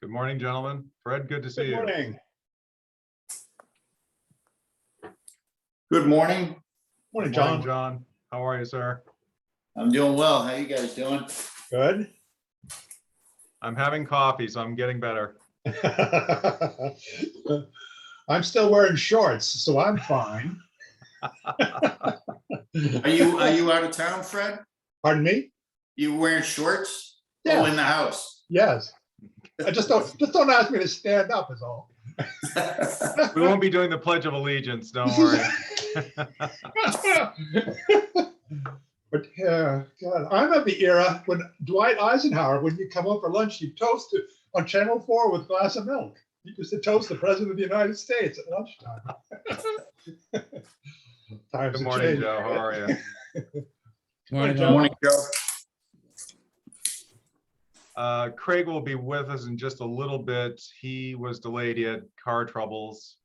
Good morning, gentlemen. Fred, good to see you. Good morning. Good morning. Morning, Morning, John. John. How are you, sir? I'm doing well. How you guys doing? Good. I'm having coffee, so I'm getting better. I'm still wearing shorts, so I'm fine. Are you out of town, Fred? Pardon me? You wearing shorts? Yeah. Oh, in the house. Yes. I just don't ask me to stand up is all. We won't be doing the Pledge of Allegiance, don't worry. But God, I'm of the era when Dwight Eisenhower, when you come home for lunch, you toast it on Channel 4 with a glass of milk. You used to toast the President of the United States at lunchtime. Times Good have morning, changed. Joe. How are you? Morning, Good John. morning, Joe. Craig will be with us in just a little bit. He was delayed. He had car troubles.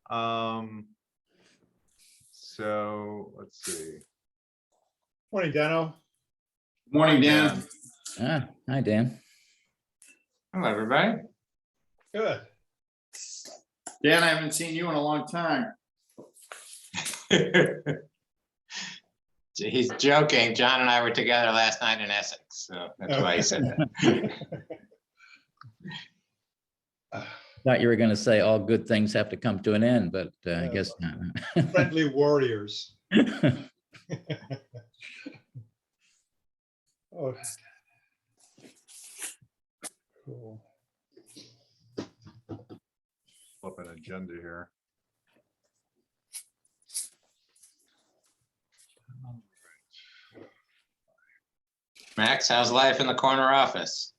So let's see. Morning, Dano. Morning, Dan. Hi, Dan. Hello, everybody. Good. Dan, I haven't seen you in a long time. He's joking. John and I were together last night in Essex, so that's why he said that. Thought you were going to say all good things have to come to an end, but I guess not. Friendly warriors. Oh. Cool. Flip an agenda here. Max, how's life in the corner office?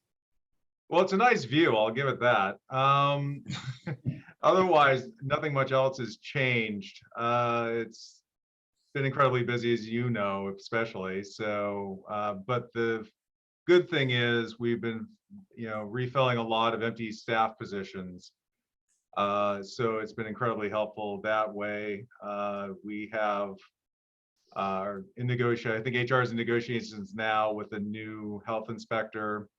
Well, it's a nice view. I'll give it that. Otherwise, nothing much else has changed. It's been incredibly busy, as you know, especially. So, but the good thing is we've been, refilling a lot of empty staff positions. So it's been incredibly helpful that way. We have in negotiation, I think HR is in negotiations now with a new health inspector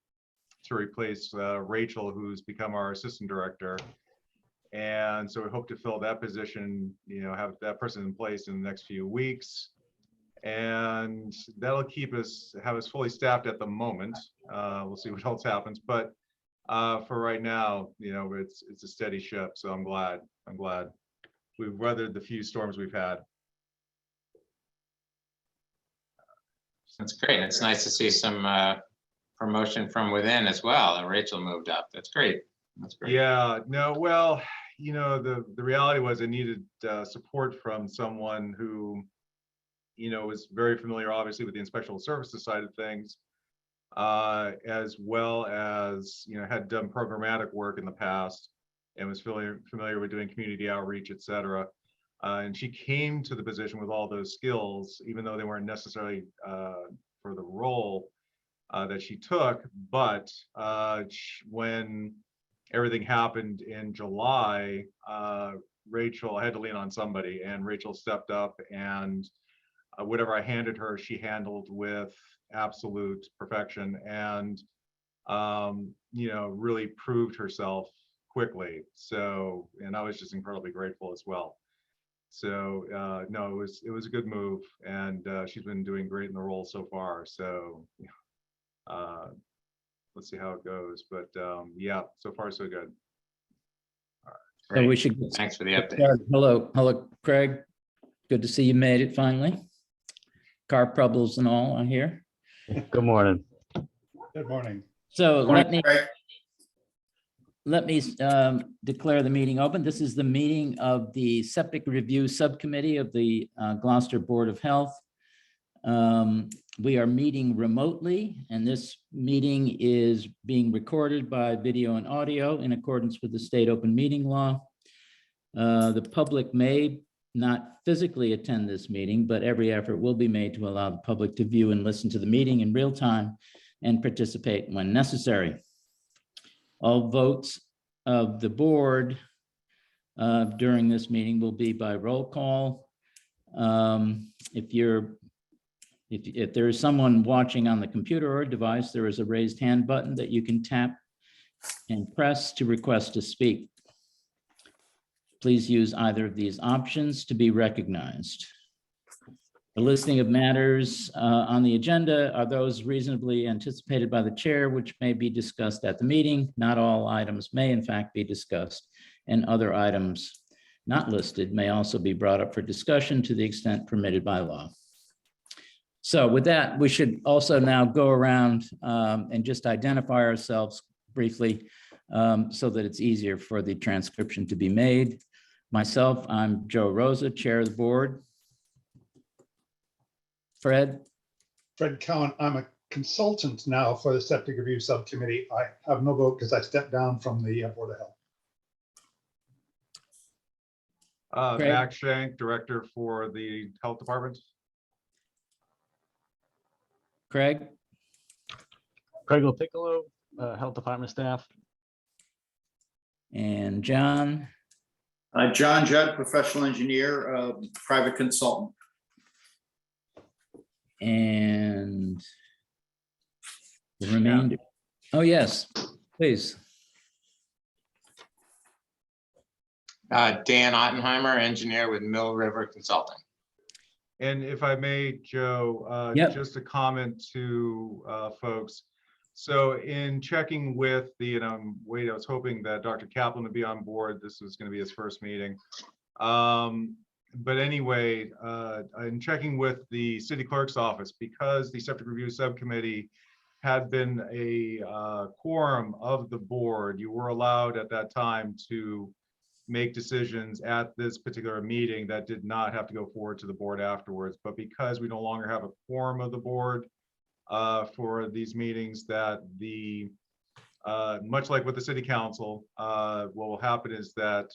to replace Rachel, who's become our assistant director. And so we hope to fill that position, have that person in place in the next few weeks. And that'll have us fully staffed at the moment. We'll see what else happens. But for right now, it's a steady ship. So I'm glad. We've weathered the few storms we've had. That's great. It's nice to see some promotion from within as well. And Rachel moved up. That's great. That's great. Yeah, no, well, the reality was I needed support from someone who, was very familiar, obviously, with the inspectional services side of things, as well as, had done programmatic work in the past and was familiar with doing community outreach, et cetera. And she came to the position with all those skills, even though they weren't necessarily for the role that she took. But when everything happened in July, Rachel, I had to lean on somebody, and Rachel stepped up, and whatever I handed her, she handled with absolute perfection, and really proved herself quickly. So, and I was just incredibly grateful as well. So no, it was a good move, and she's been doing great in the role so far. So let's see how it goes. But yeah, so far so good. So we should get Thanks for the update. started. Hello, Craig. Good to see you made it finally. Car problems and all, I hear. Good morning. Good morning. So Morning, Craig. let me declare the meeting open. This is the meeting of the Septic Review Subcommittee of the Gloucester Board of Health. We are meeting remotely, and this meeting is being recorded by video and audio in accordance with the state open meeting law. The public may not physically attend this meeting, but every effort will be made to allow the public to view and listen to the meeting in real time and participate when necessary. All votes of the board during this meeting will be by roll call. If there is someone watching on the computer or device, there is a raised hand button that you can tap and press to request to speak. Please use either of these options to be recognized. The listing of matters on the agenda are those reasonably anticipated by the chair, which may be discussed at the meeting. Not all items may in fact be discussed, and other items not listed may also be brought up for discussion to the extent permitted by law. So with that, we should also now go around and just identify ourselves briefly so that it's easier for the transcription to be made. Myself, I'm Joe Rosa, Chair of the Board. Fred? Fred Cowan, I'm a consultant now for the Septic Review Subcommittee. I have no vote because I stepped down from the Board of Health. Craig? Max Shank, Director for the Health Department. Craig? Craig Piccolo, Health Department staff. And John? John Judd, professional engineer, private consultant. And the remainder. Oh, yes, please. Dan Ottenheimer, engineer with Mill River Consulting. And if I may, Joe, Yep. just a comment to folks. So in checking with the, and I was hoping that Dr. Kaplan would be on board. This was going to be his first meeting. But anyway, in checking with the city clerk's office, because the Septic Review Subcommittee had been a quorum of the board, you were allowed at that time to make decisions at this particular meeting that did not have to go forward to the board afterwards. But because we no longer have a quorum of the board for these meetings, that the much like with the city council, what will happen is that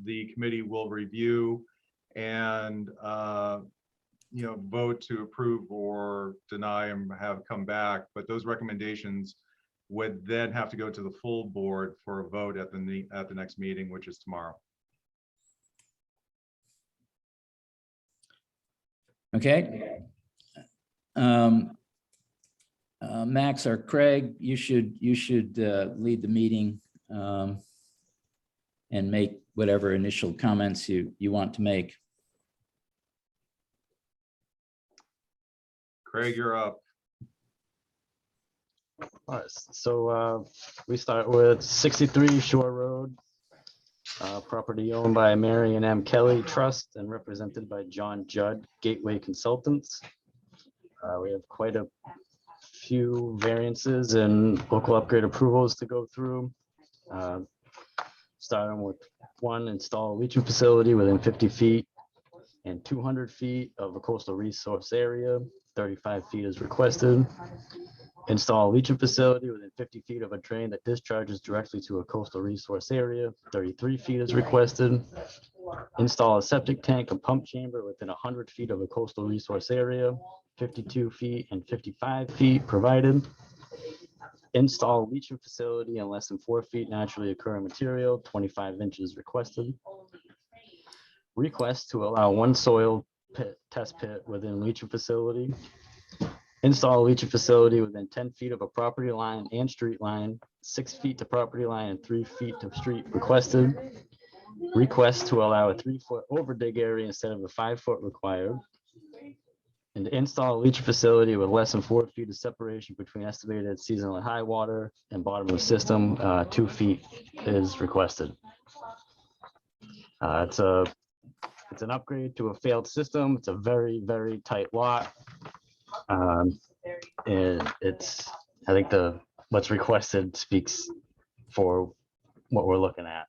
the committee will review and vote to approve or deny and have come back. But those recommendations would then have to go to the full board for a vote at the next meeting, which is tomorrow. Okay. Max or Craig, you should lead the meeting and make whatever initial comments you want to make. Craig, you're up. All right, so we start with 63 Shore Road, property owned by Marion M. Kelly Trust and represented by John Judd, Gateway Consultants. We have quite a few variances and local upgrade approvals to go through. Starting with one, install a leaching facility within 50 feet and 200 feet of a coastal resource area. 35 feet is requested. Install a leaching facility within 50 feet of a drain that discharges directly to a coastal resource area. 33 feet is requested. Install a septic tank and pump chamber within 100 feet of a coastal resource area. 52 feet and 55 feet provided. Install a leaching facility in less than 4 feet naturally occurring material. 25 inches requested. Request to allow one soil test pit within leaching facility. Install a leaching facility within 10 feet of a property line and street line, 6 feet to property line and 3 feet to street requested. Request to allow a 3-foot over dig area instead of a 5-foot required. And to install a leaching facility with less than 4 feet of separation between estimated seasonal high water and bottom of the system, 2 feet is requested. It's an upgrade to a failed system. It's a very, very tight lot. And I think what's requested speaks for what we're looking at.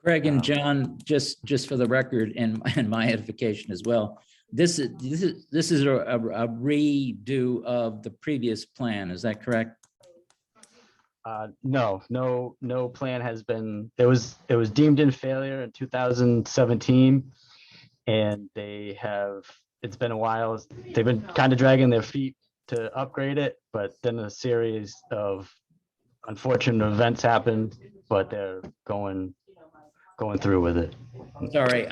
Craig and John, just for the record and my edification as well, this is a redo of the previous plan. Is that correct? No plan has been. It was deemed in failure in 2017, and it's been a while. They've been kind of dragging their feet to upgrade it, but then a series of unfortunate events happened, but they're going through with it. Sorry,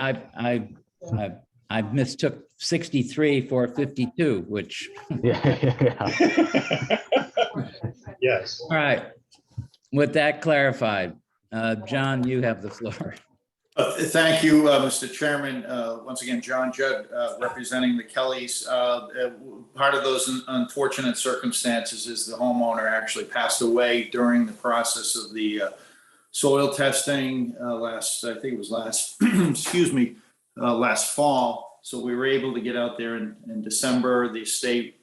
I mistook 63 for 52, which. Yeah. Yes. All right. With that clarified, John, you have the floor. Thank you, Mr. Chairman. Once again, John Judd, representing the Kellys. Part of those unfortunate circumstances is the homeowner actually passed away during the process of the soil testing I think it was last, excuse me, last fall. So we were able to get out there in December. The estate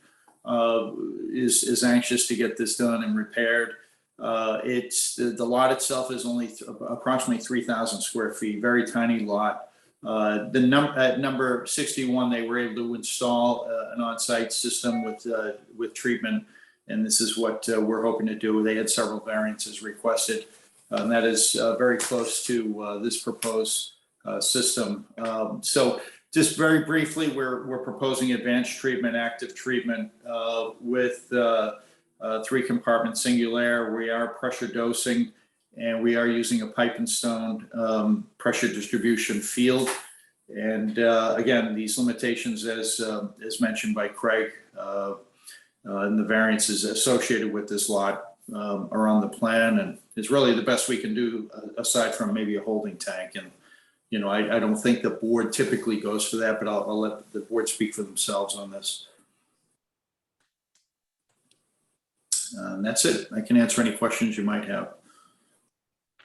is anxious to get this done and repaired. It's the lot itself is only approximately 3,000 square feet, very tiny lot. At number 61, they were able to install an on-site system with treatment, and this is what we're hoping to do. They had several variances requested, and that is very close to this proposed system. So just very briefly, we're proposing advanced treatment, active treatment with 3-compartment Singulaire. We are pressure dosing, and we are using a pipe and stone pressure distribution field. And again, these limitations, as mentioned by Craig, and the variances associated with this lot are on the plan, and it's really the best we can do aside from maybe a holding tank. And you know, I don't think the board typically goes for that, but I'll let the board speak for themselves on this. And that's it. I can answer any questions you might have.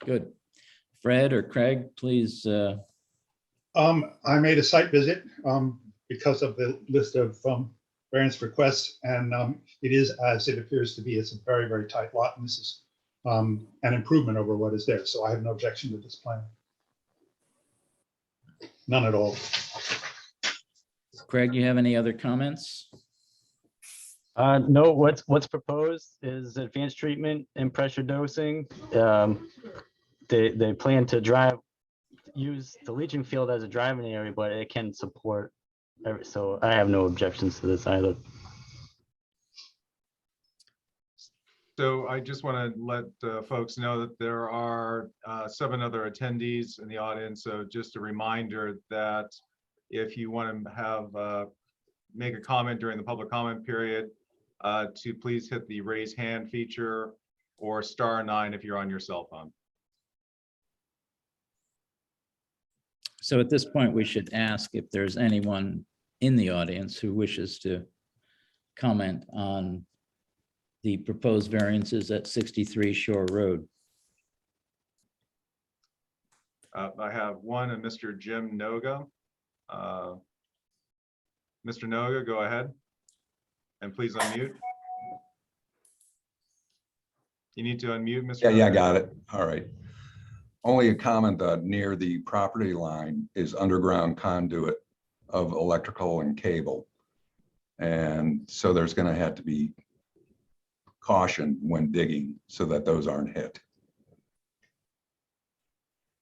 Good. Fred or Craig, please. I made a site visit because of the list of variance requests, and it is as it appears to be. It's a very, very tight lot, and this is an improvement over what is there. So I have no objection to this plan. None at all. Craig, you have any other comments? No, what's proposed is advanced treatment and pressure dosing. They plan to use the leaching field as a driving area, but it can support. So I have no objections to this either. So I just want to let folks know that there are 7 other attendees in the audience. So just a reminder that if you want to have make a comment during the public comment period, to please hit the raise hand feature or *9 if you're on your cell phone. So at this point, we should ask if there's anyone in the audience who wishes to comment on the proposed variances at 63 Shore Road. I have one, and Mr. Jim Noga. Mr. Noga, go ahead. And please unmute. You need to unmute, Mr. Yeah, Noga. got it. All right. Only a comment near the property line is underground conduit of electrical and cable. And so there's going to have to be caution when digging so that those aren't hit.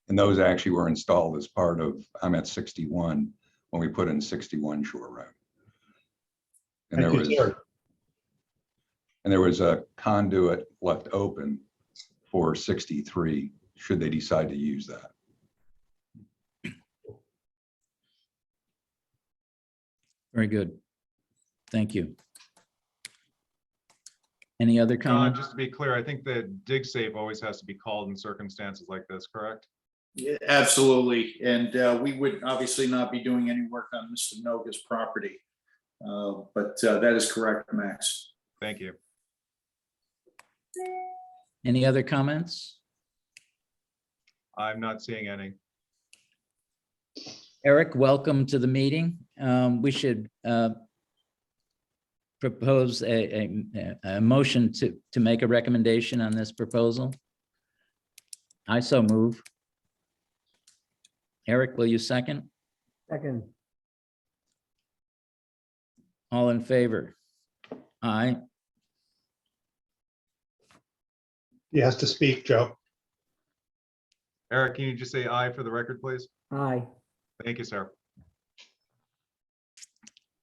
And those actually were installed as part of, I'm at 61 when we put in 61 Shore Road. And there was a conduit left open for 63 should they decide to use that. Very good. Thank you. Any other comments? Just to be clear, I think that dig safe always has to be called in circumstances like this, correct? Yeah, absolutely. And we would obviously not be doing any work on Mr. Noga's property. But that is correct, Max. Thank you. Any other comments? I'm not seeing any. Eric, welcome to the meeting. We should propose a motion to make a recommendation on this proposal. I so move. Eric, will you second? Second. All in favor? Aye. He has to speak, Joe. Eric, can you just say aye for the record, please? Aye. Thank you, sir.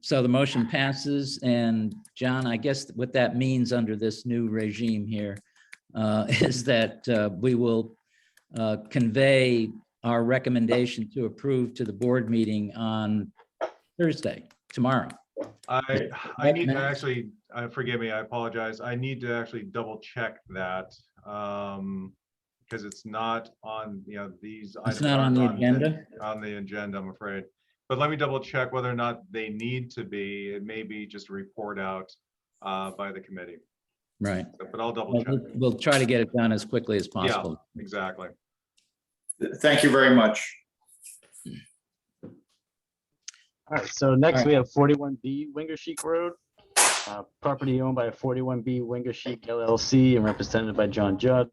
So the motion passes, and John, I guess what that means under this new regime here is that we will convey our recommendation to approve to the board meeting on Thursday, tomorrow. I need to actually, forgive me, I apologize. I need to actually double check that. Because it's not on, these It's items not on aren't the agenda? on the agenda, I'm afraid. But let me double check whether or not they need to be. It may be just a report out by the committee. Right. But I'll double Well, check. we'll try to get it done as quickly as Yeah, possible. exactly. Thank you very much. All right, so next All we have 41B Wingershik Road. Property owned by 41B Wingershik LLC and represented by John Judd.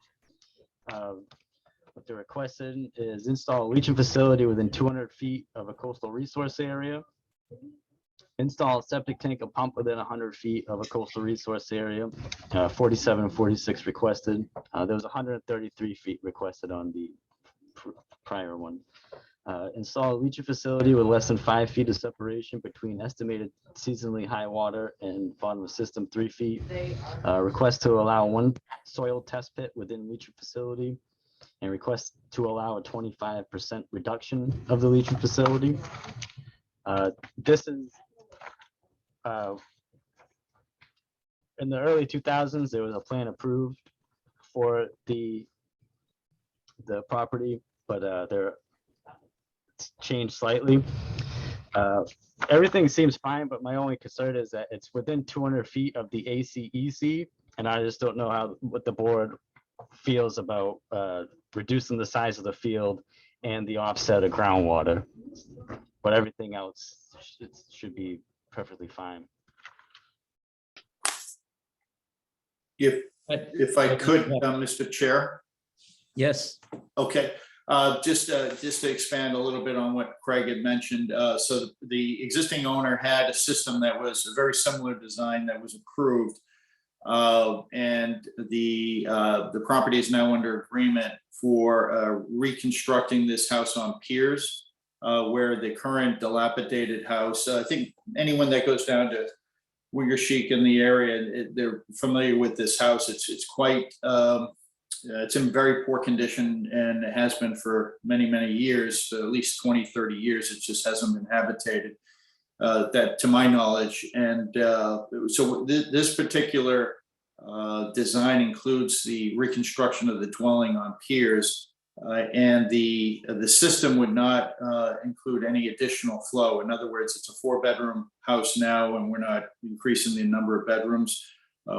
What they're requesting is install a leaching facility within 200 feet of a coastal resource area. Install a septic tank or pump within 100 feet of a coastal resource area. 47 and 46 requested. There was 133 feet requested on the prior one. Install a leaching facility with less than 5 feet of separation between estimated seasonally high water and bottom of system 3 feet. Request to allow one soil test pit within leaching facility, and request to allow a 25% reduction of the leaching facility. This is in the early 2000s, there was a plan approved for the property, but they're changed slightly. Everything seems fine, but my only concern is that it's within 200 feet of the ACEC, and I just don't know what the board feels about reducing the size of the field and the offset of groundwater. But everything else should be perfectly fine. If I could, Mr. Chair. Yes. Okay, just to expand a little bit on what Craig had mentioned. So the existing owner had a system that was a very similar design that was approved. And the property is now under agreement for reconstructing this house on piers, where the current dilapidated house, I think anyone that goes down to Wingershik in the area, they're familiar with this house. It's quite, it's in very poor condition, and it has been for many, many years, at least 20, 30 years. It just hasn't been habitated, that to my knowledge. And so this particular design includes the reconstruction of the dwelling on piers, and the system would not include any additional flow. In other words, it's a 4-bedroom house now, and we're not increasing the number of bedrooms.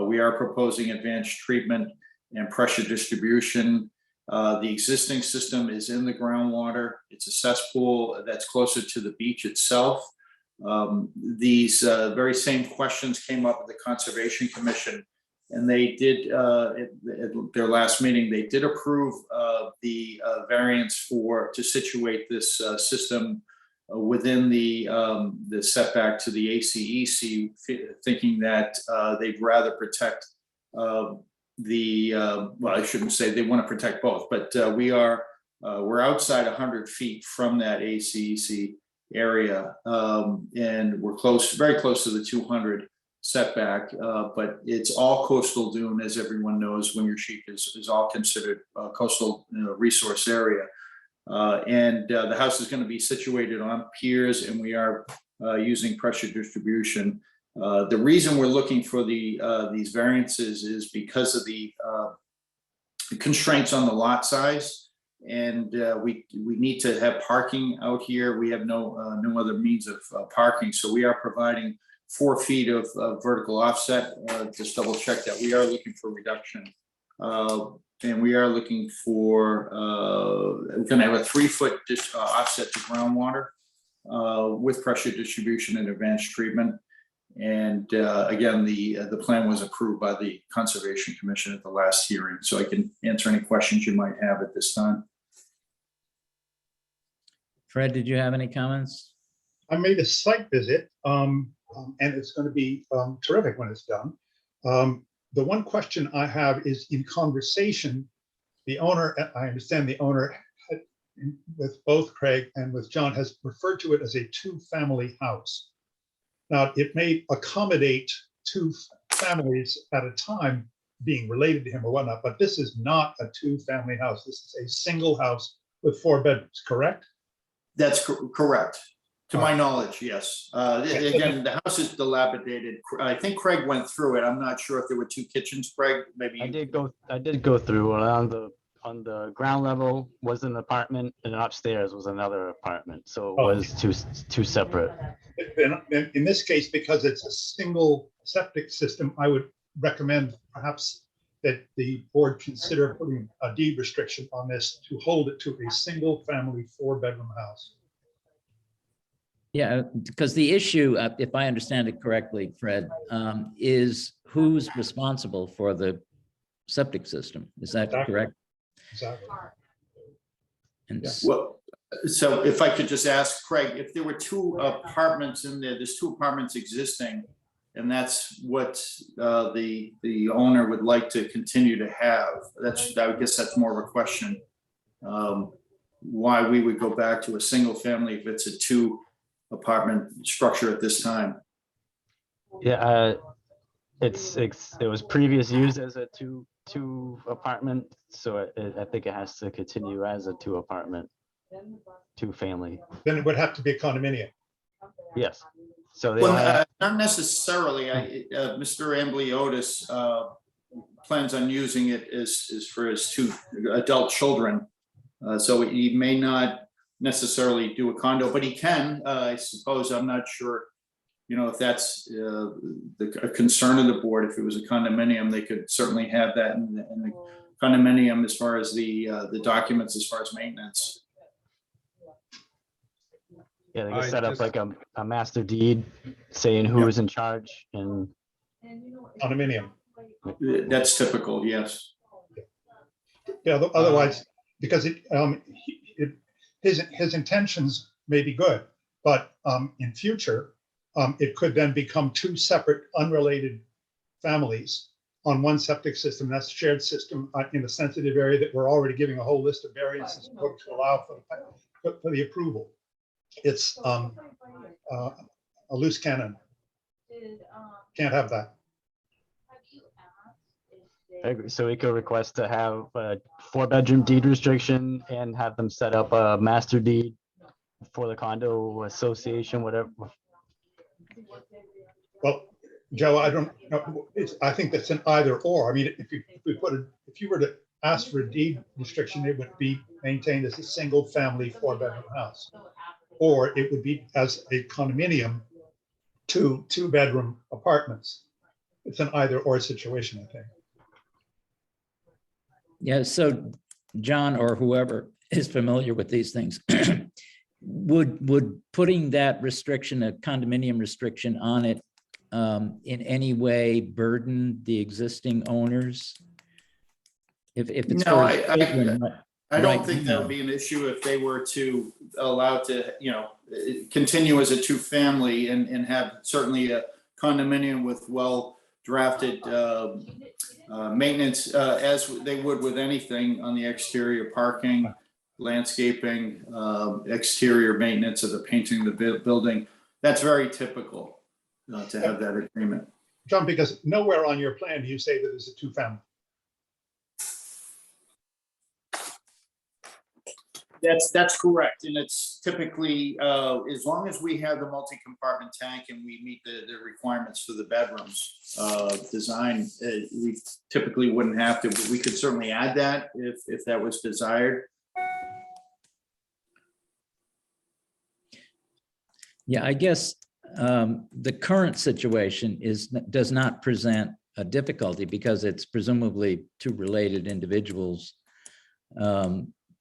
We are proposing advanced treatment and pressure distribution. The existing system is in the groundwater. It's a cesspool that's closer to the beach itself. These very same questions came up at the Conservation Commission, and they did, at their last meeting, they did approve the variance to situate this system within the setback to the ACEC, thinking that they'd rather protect well, I shouldn't say they want to protect both, but we're outside 100 feet from that ACEC area, and we're very close to the 200 setback, but it's all coastal dune, as everyone knows. Wingershik is all considered a coastal resource area, and the house is going to be situated on piers, and we are using pressure distribution. The reason we're looking for these variances is because of the constraints on the lot size, and we need to have parking out here. We have no other means of parking, so we are providing 4 feet of vertical offset. Just double check that we are looking for reduction, and we are looking for we're going to have a 3-foot offset to groundwater with pressure distribution and advanced treatment. And again, the plan was approved by the Conservation Commission at the last hearing, so I can answer any questions you might have at this time. Fred, did you have any comments? I made a site visit, and it's going to be terrific when it's done. The one question I have is, in conversation, the owner, I understand the owner, with both Craig and with John, has referred to it as a 2-family house. Now, it may accommodate 2 families at a time being related to him or whatnot, but this is not a 2-family house. This is a single house with 4 bedrooms, correct? That's correct. To my knowledge, yes. Again, the house is dilapidated. I think Craig went through it. I'm not sure if there were 2 kitchens, Craig, maybe. I did go through on the ground level was an apartment and upstairs was another apartment. So it was two separate. In this case, because it's a single septic system, I would recommend perhaps that the board consider putting a deed restriction on this to hold it to a single family 4-bedroom house. Yeah, because the issue, if I understand it correctly, Fred, is who's responsible for the septic system. Is that correct? Exactly. And Well, so if I could just ask Craig, if there were 2 apartments in there, there's 2 apartments existing, and that's what the owner would like to continue to have. I would guess that's more of a question. Why we would go back to a single family if it's a 2-apartment structure at this time. Yeah, it was previous used as a two apartment, so I think it has to continue as a 2-apartment, 2-family. Then it would have to be a condominium. Yes. So Well, not necessarily. Mr. Ambliotis plans on using it as for his 2 adult children. So he may not necessarily do a condo, but he can, I suppose. I'm not sure, if that's a concern of the board. If it was a condominium, they could certainly have that in the condominium as far as the documents, as far as maintenance. Yeah, they could set up like a master deed saying who is in charge and. Condominium. That's typical, yes. Yeah, otherwise, because his intentions may be good, but in future, it could then become 2 separate, unrelated families on one septic system. That's a shared system in a sensitive area that we're already giving a whole list of variances to allow for the approval. It's a loose cannon. Can't have that. I agree. So we could request to have a 4-bedroom deed restriction and have them set up a master deed for the condo association, whatever. Well, Joe, I don't know. I think that's an either or. I mean, if you were to ask for a deed restriction, it would be maintained as a single family 4-bedroom house. Or it would be as a condominium, 2-bedroom apartments. It's an either or situation, I think. yeah, so John or whoever is familiar with these things, would putting that restriction, a condominium restriction on it, in any way burden the existing owners? If it's No, for children, I don't right think that now. would be an issue if they were to allow to, continue as a 2-family and have certainly a condominium with well-drafted maintenance, as they would with anything on the exterior, parking, landscaping, exterior maintenance of the painting of the building. That's very typical to have that agreement. John, because nowhere on your plan do you say that it's a 2-family. That's correct, and it's typically as long as we have the multi-compartment tank and we meet the requirements for the bedrooms design, we typically wouldn't have to. But we could certainly add that if that was desired. Yeah, I guess the current situation does not present a difficulty because it's presumably 2 related individuals.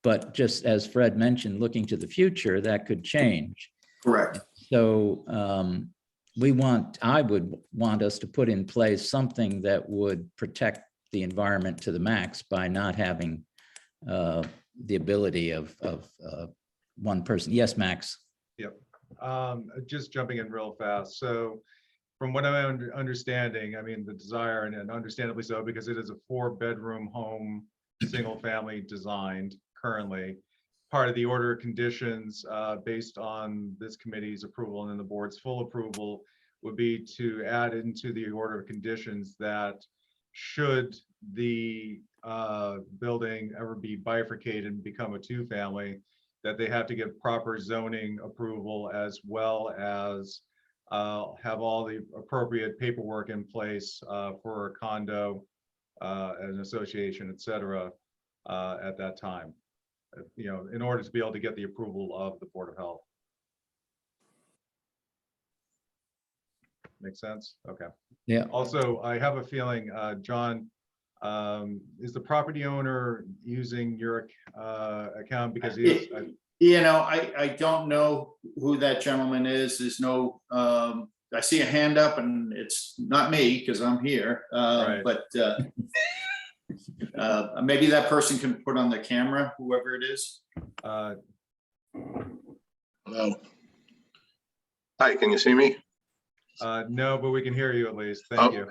But just as Fred mentioned, looking to the future, that could change. Correct. So I would want us to put in place something that would protect the environment to the max by not having the ability of one person. Yes, Max. Yep. Just jumping in real fast. So from what I'm understanding, I mean, the desire, and understandably so, because it is a 4-bedroom home, single family designed currently, part of the order of conditions based on this committee's approval and then the board's full approval would be to add into the order of conditions that should the building ever be bifurcated and become a 2-family, that they have to get proper zoning approval as well as have all the appropriate paperwork in place for a condo, an association, et cetera, at that time, in order to be able to get the approval of the Board of Health. Make sense? Okay. Yeah. Also, I have a feeling, John, is the property owner using your account because he is? I don't know who that gentleman is. There's no, I see a hand up and it's not me because I'm here. Right. But maybe that person can put on the camera, whoever it is. Hello. Hi, can you see me? No, but we can hear you at least. Thank you.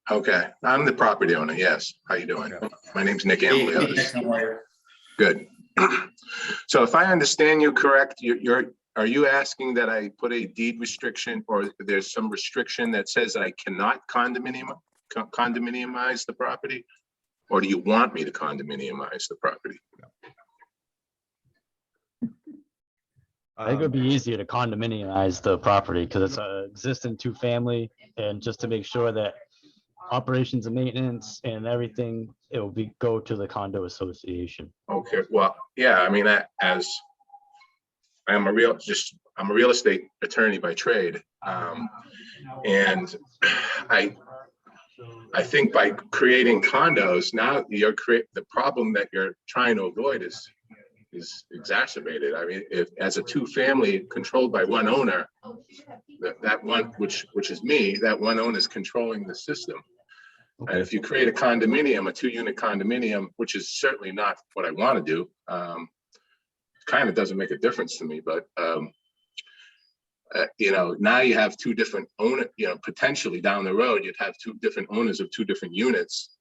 Okay, I'm the property owner, yes. How you doing? Okay. My name's Nick Hey, Amblios. Good. So if I understand you correct, are you asking that I put a deed restriction or there's some restriction that says I cannot condominiumize the property? Or do you want me to condominiumize the property? I think it would be easier to condominiumize the property because it's an existing two-family, and just to make sure that operations and maintenance and everything, it will go to the condo association. Okay, well, yeah, I mean, as I'm a real estate attorney by trade. And I think by creating condos, now the problem that you're trying to avoid is exacerbated. I mean, if as a two-family controlled by one owner, that one, which is me, that one owner is controlling the system. Okay. And if you create a condominium, a 2-unit condominium, which is certainly not what I want to do, kind of doesn't make a difference to me, but now you have two different owners, potentially down the road, you'd have two different owners of two different units,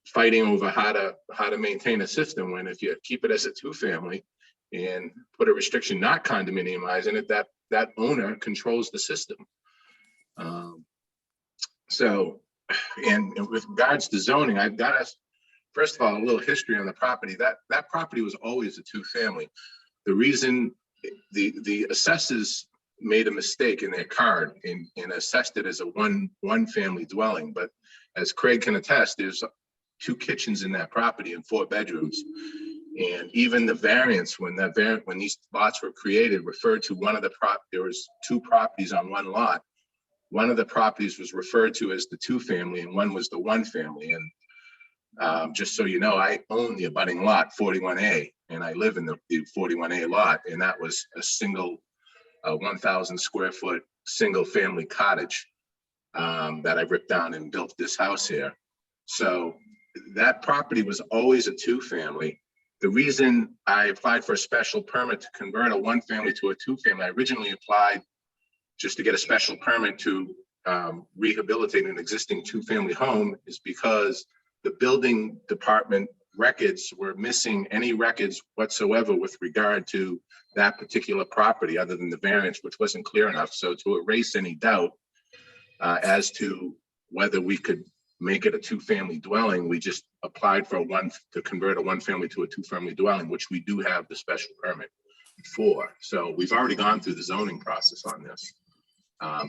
fighting over how to maintain a system, when if you keep it as a two-family and put a restriction not condominiumizing it, that owner controls the system. So, and with regards to zoning, I've got first of all, a little history on the property. That property was always a two-family. The reason the assessors made a mistake in their card and assessed it as a one-family dwelling, but as Craig can attest, there's 2 kitchens in that property and 4 bedrooms. And even the variance, when these lots were created, referred to there was 2 properties on one lot. One of the properties was referred to as the 2-family and one was the 1-family. And just so you know, I own the abutting lot 41A, and I live in the 41A lot, and that was a single 1,000 square foot single family cottage that I ripped down and built this house here. So that property was always a 2-family. The reason I applied for a special permit to convert a 1-family to a 2-family, I originally applied just to get a special permit to rehabilitate an existing 2-family home, is because the building department records were missing any records whatsoever with regard to that particular property, other than the variance, which wasn't clear enough. So to erase any doubt as to whether we could make it a 2-family dwelling, we just applied to convert a 1-family to a 2-family dwelling, which we do have the special permit for. So we've already gone through the zoning process on this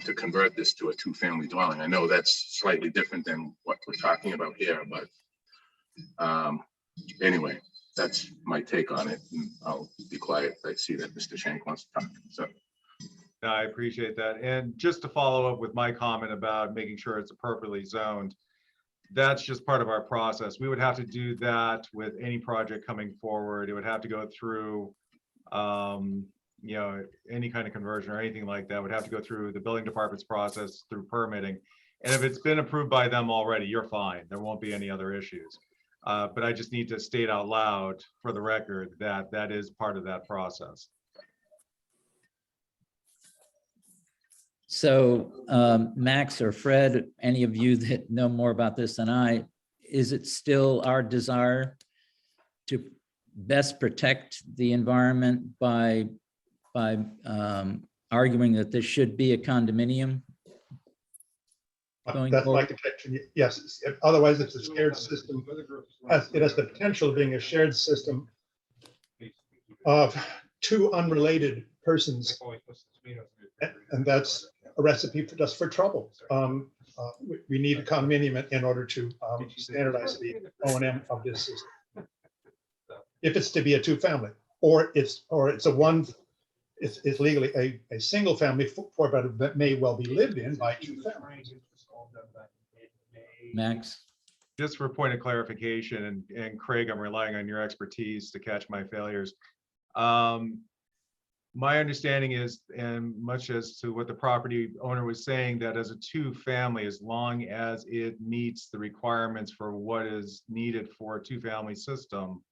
to convert this to a 2-family dwelling. I know that's slightly different than what we're talking about here, but anyway, that's my take on it. And I'll be quiet. I see that Mr. Shank wants to talk. So. No, I appreciate that. And just to follow up with my comment about making sure it's appropriately zoned, that's just part of our process. We would have to do that with any project coming forward. It would have to go through, any kind of conversion or anything like that would have to go through the building department's process, through permitting. And if it's been approved by them already, you're fine. There won't be any other issues. But I just need to state out loud for the record that that is part of that process. So Max or Fred, any of you that know more about this than I, is it still our desire to best protect the environment by arguing that this should be a condominium? That's my contention. Yes. Otherwise, it's a shared system. It has the potential of being a shared system of two unrelated persons. And that's a recipe for just for trouble. We need a condominium in order to standardize the O&M of this system. If it's to be a two-family, or it's a one, it's legally a single family, but that may well be lived in by two families. Max? Just for point of clarification, and Craig, I'm relying on your expertise to catch my failures. My understanding is, and much as to what the property owner was saying, that as a two-family, as long as it meets the requirements for what is needed for a two-family system,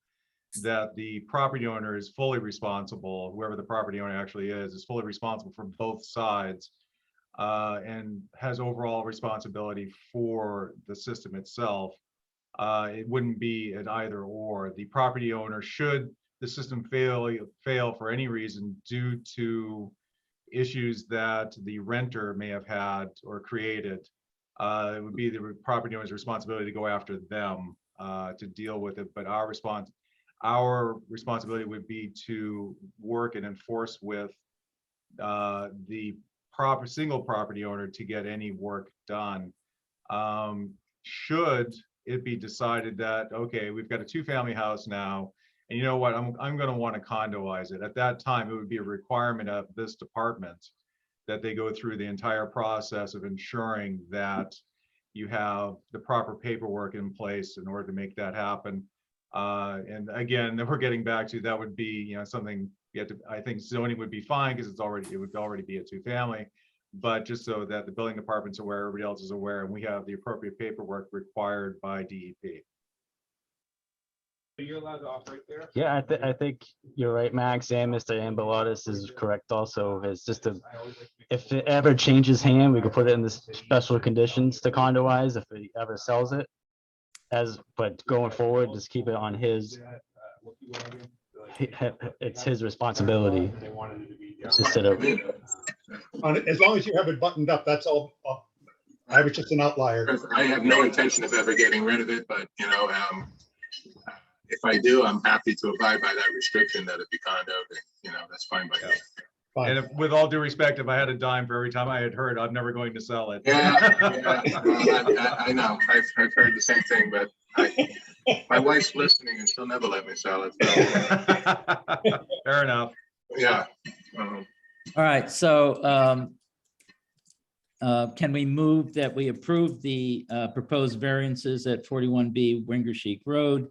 that the property owner is fully responsible, whoever the property owner actually is fully responsible for both sides, and has overall responsibility for the system itself. It wouldn't be an either or. The property owner, should the system fail for any reason due to issues that the renter may have had or created, it would be the property owner's responsibility to go after them to deal with it. But our responsibility would be to work and enforce with the single property owner to get any work done. Should it be decided that, okay, we've got a two-family house now, and you know what, I'm going to want to condoize it. At that time, it would be a requirement of this department that they go through the entire process of ensuring that you have the proper paperwork in place in order to make that happen. And again, then we're getting back to, that would be, something you have to, I think zoning would be fine because it would already be a two-family, but just so that the building department's aware, everybody else is aware, and we have the appropriate paperwork required by DEP. You're allowed to operate there? Yeah, I think you're right, Max, and Mr. Ambulotis is correct also. It's just if it ever changes hand, we could put it in the special conditions to condoize if he ever sells it. But going forward, just keep it on his, it's his responsibility instead of. As long as you have it buttoned up, that's all. I was just an outlier. I have no intention of ever getting rid of it, but if I do, I'm happy to abide by that restriction that it be condoed, and that's fine by me. And with all due respect, if I had a dime for every time I had heard, I'm never going to sell it. Yeah, well, I know. I've heard the same thing, but my wife's listening and she'll never let me sell it. So. Fair enough. Yeah. All right, so can we move that we approve the proposed variances at 41B Wingersheek Road?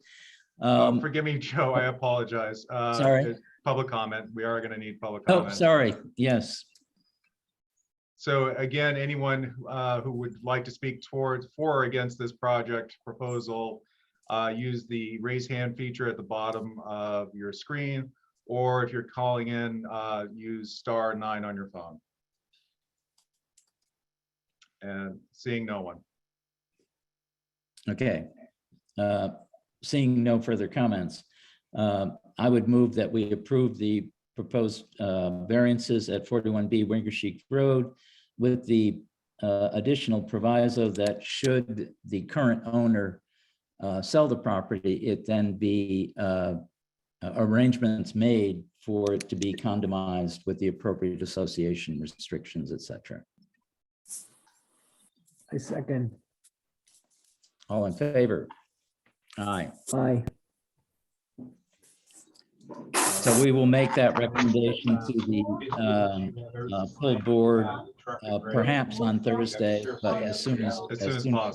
Forgive me, Joe, I apologize. Sorry. Public comment. We are going to need public Oh, comment. sorry. Yes. So again, anyone who would like to speak for or against this project proposal, use the raise hand feature at the bottom of your screen, or if you're calling in, use *9 on your phone. And seeing no one. Okay. Seeing no further comments, I would move that we approve the proposed variances at 41B Wingersheek Road with the additional proviso that should the current owner sell the property, it then be arrangements made for it to be condomized with the appropriate association restrictions, etc. I second. All in favor? Aye. Aye. So we will make that recommendation to the full board, perhaps on Thursday, but as soon as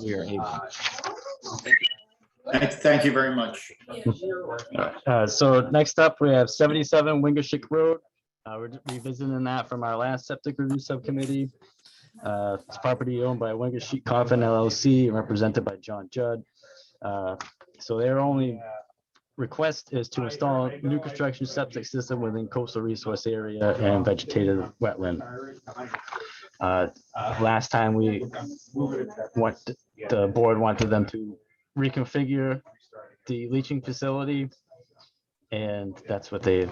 we are able. Thank you very much. So next up, we have 77 Wingersheek Road. We're revisiting that from our last septic review subcommittee. It's property owned by Wingersheek Coffin LLC, represented by John Judd. So their only request is to install a new construction septic system within coastal resource area and vegetated wetland. Last time the board wanted them to reconfigure the leaching facility, and that's what they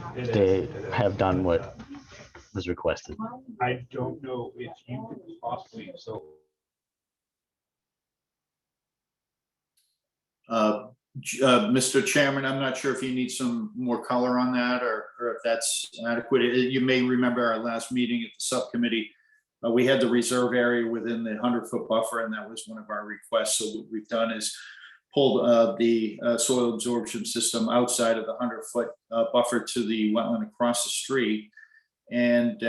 have done what was requested. I don't know if you could possibly, so. Mr. Chairman, I'm not sure if you need some more color on that or if that's adequate. You may remember our last meeting at the subcommittee. We had the reserve area within the 100-foot buffer, and that was one of our requests. So what we've done is pulled the soil absorption system outside of the 100-foot buffer to the wetland across the street. And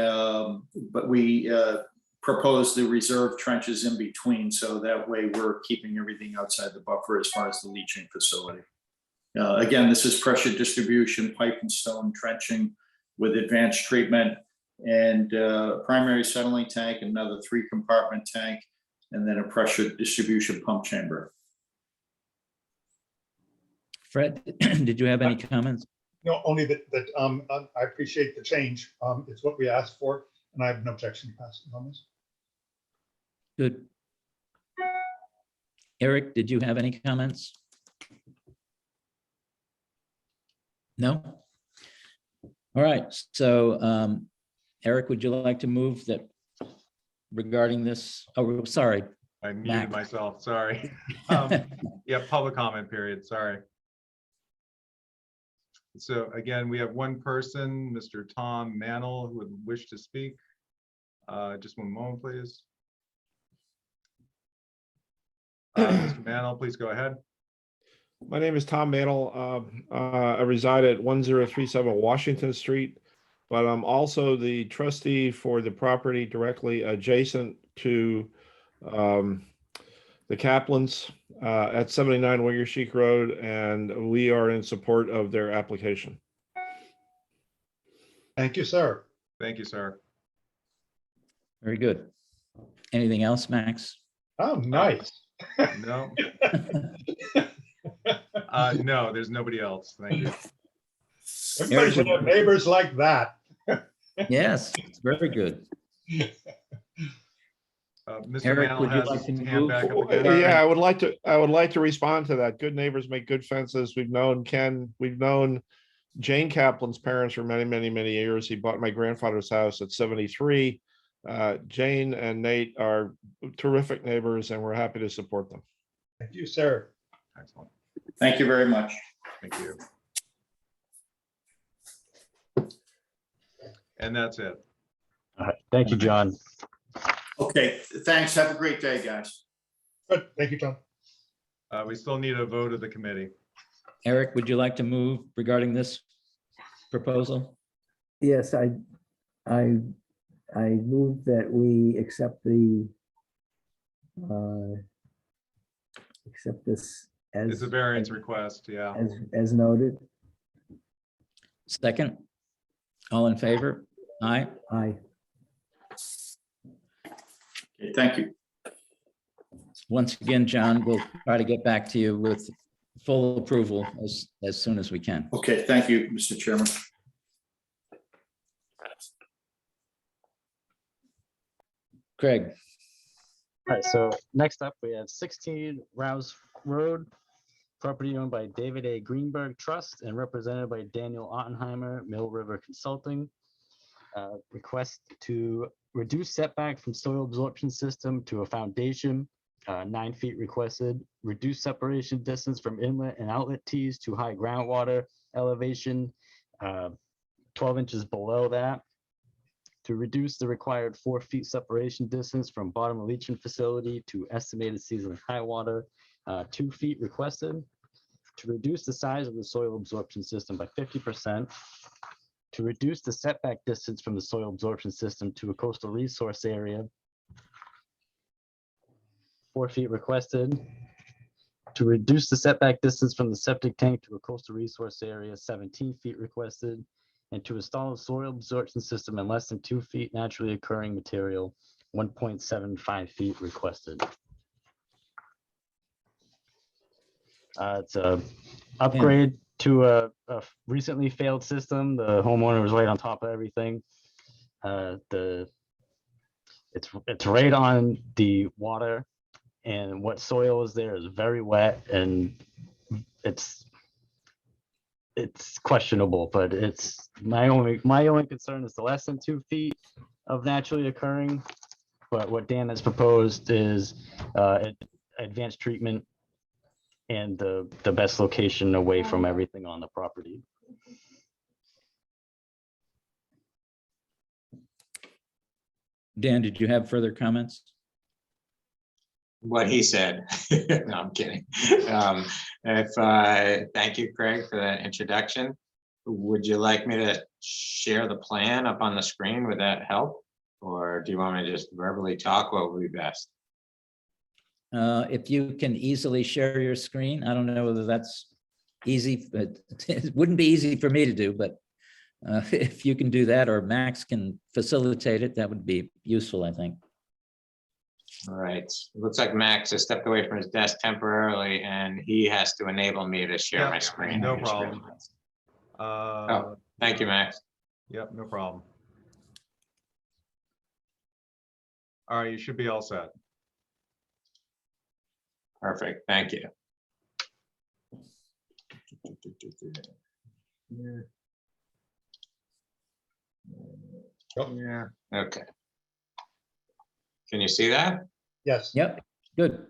but we proposed the reserve trenches in between, so that way we're keeping everything outside the buffer as far as the leaching facility. Again, this is pressure distribution, pipe and stone trenching with advanced treatment, and primary settling tank, another 3-compartment tank, and then a pressure distribution pump chamber. Fred, did you have any comments? No, only that I appreciate the change. It's what we asked for, and I have no objection to passing on this. Good. Eric, did you have any comments? No? All right, so Eric, would you like to move that regarding this? Oh, sorry. I muted Mac. myself, sorry. Yeah, public comment period, sorry. So again, we have one person, Mr. Tom Mantle, who would wish to speak. Just one moment, please. Mr. Mantle, please go ahead. My name is Tom Mantle. I reside at 1037 Washington Street, but I'm also the trustee for the property directly adjacent to the Kaplans at 79 Wingersheek Road, and we are in support of their application. Thank you, sir. Thank you, sir. Very good. Anything else, Max? Oh, nice. No. No, there's nobody else. Thank you. Everybody should have neighbors like that. Yes, it's very good. Mr. Eric, Mantle would you has like his to hand move? back up again. Yeah, I would like to respond to that. Good neighbors make good fences. We've known Ken, we've known Jane Kaplan's parents for many, many, many years. He bought my grandfather's house at 73. Jane and Nate are terrific neighbors, and we're happy to support them. Thank you, sir. Excellent. Thank you very much. Thank you. And that's it. All right, thank you, John. Okay, thanks. Have a great day, guys. Good. Thank you, Tom. We still need a vote of the committee. Eric, would you like to move regarding this proposal? Yes, I move that we accept this It's a variance request, yeah. as noted. Second? All in favor? Aye. Aye. Okay, thank you. Once again, John, we'll try to get back to you with full approval as soon as we can. Okay, thank you, Mr. Chairman. Craig, All right, so next up, we have 16 Rouse Road, property owned by David A. Greenberg Trust and represented by Daniel Ottenheimer, Mill River Consulting. Request to reduce setback from soil absorption system to a foundation, 9 feet requested. Reduce separation distance from inlet and outlet tees to high groundwater elevation, 12 inches below that. To reduce the required 4 feet separation distance from bottom leaching facility to estimated seasonal high water, 2 feet requested. To reduce the size of the soil absorption system by 50%. To reduce the setback distance from the soil absorption system to a coastal resource area, 4 feet requested. To reduce the setback distance from the septic tank to a coastal resource area, 17 feet requested. And to install a soil absorption system in less than 2 feet naturally occurring material, 1.75 feet requested. It's a upgrade to a recently failed system. The homeowner was right on top of everything. It's right on the water, and what soil is there is very wet, and it's questionable, but it's my only concern is the less than 2 feet of naturally occurring. But what Dan has proposed is advanced treatment and the best location away from everything on the property. Dan, did you have further comments? What he said. No, I'm kidding. Thank you, Craig, for that introduction. Would you like me to share the plan up on the screen? Would that help? Or do you want me to just verbally talk? What would be best? If you can easily share your screen, I don't know whether that's easy, but it wouldn't be easy for me to do, but if you can do that, or Max can facilitate it, that would be useful, I think. All right. It looks like Max has stepped away from his desk temporarily, and he has to enable me to share Yeah, my screen. no I just problem. realized. Oh, Thank you, Max. Yep, no problem. All right, you should be all set. Perfect. Thank you. Yeah. Okay. Can you see that? Yes. Yep, good.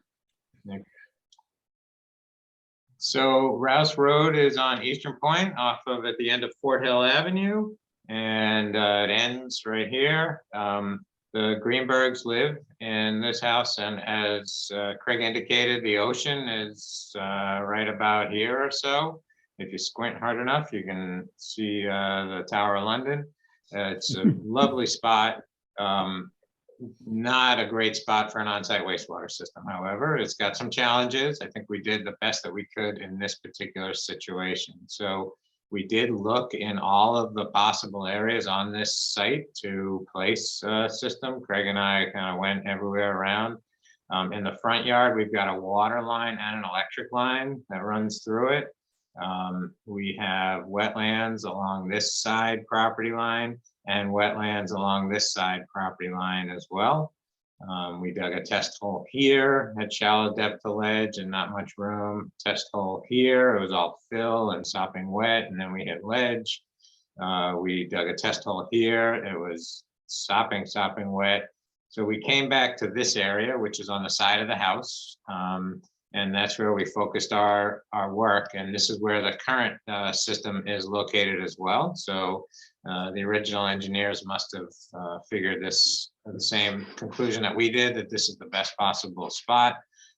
So Rouse Road is on Eastern Point off of at the end of Fort Hill Avenue, and it ends right here. The Greenbergs live in this house, and as Craig indicated, the ocean is right about here or so. If you squint hard enough, you can see the Tower of London. It's a lovely spot. Not a great spot for an on-site wastewater system. However, it's got some challenges. I think we did the best that we could in this particular situation. So we did look in all of the possible areas on this site to place a system. Craig and I kind of went everywhere around. In the front yard, we've got a water line and an electric line that runs through it. We have wetlands along this side property line and wetlands along this side property line as well. We dug a test hole here, had shallow depth to ledge and not much room. Test hole here, it was all fill and sopping wet, and then we hit ledge. We dug a test hole here, it was sopping wet. So we came back to this area, which is on the side of the house. And that's where we focused our work. And this is where the current system is located as well. So the original engineers must have figured this the same conclusion that we did, that this is the best possible spot.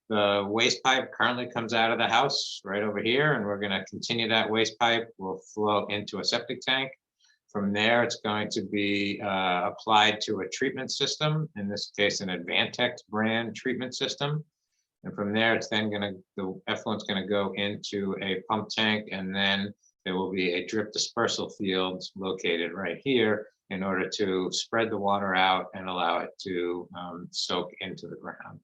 The waste pipe currently comes out of the house right over here, and we're going to continue that waste pipe. Will flow into a septic tank. From there, it's going to be applied to a treatment system, in this case, an Advantex brand treatment system. And from there, it's then the effluent's going to go into a pump tank, and then there will be a drip dispersal field located right here in order to spread the water out and allow it to soak into the ground.